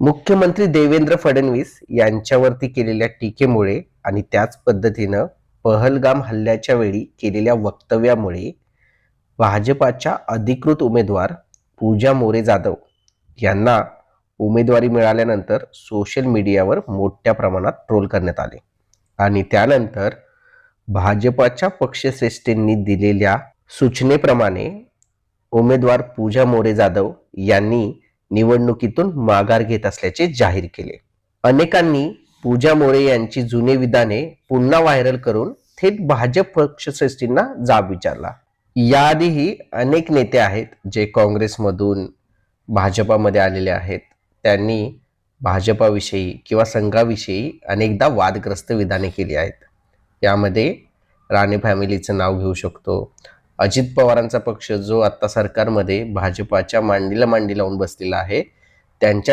मुख्यमंत्री देवेंद्र फडणवीस यांच्यावरती केलेल्या टीकेमुळे आणि त्याच पद्धतीनं पहलगाम हल्ल्याच्या वेळी केलेल्या वक्तव्यामुळे भाजपाच्या अधिकृत उमेदवार पूजा मोरे जाधव यांना उमेदवारी मिळाल्यानंतर सोशल मीडियावर मोठ्या प्रमाणात ट्रोल करण्यात आले आणि त्यानंतर भाजपाच्या पक्षश्रेष्ठींनी दिलेल्या सूचनेप्रमाणे उमेदवार पूजा मोरे जाधव यांनी निवडणुकीतून माघार घेत असल्याचे जाहीर केले। अनेकांनी पूजा मोरे यांची जुने विधाने पुन्हा व्हायरल करून थेट भाजप पक्षश्रेष्ठींना जाब विचारला। याआधीही अनेक नेते आहेत जे काँग्रेसमधून भाजपामध्ये आलेले आहेत, त्यांनी भाजपाविषयी किंवा संघाविषयी अनेकदा वादग्रस्त विधाने केली आहेत। यामध्ये राणे फॅमिलीचं नाव घेऊ शकतो। अजित पवारांचा पक्ष जो आता सरकारमध्ये भाजपाच्या मांडीला मांडी लावून बसलेला आहे, त्यांच्या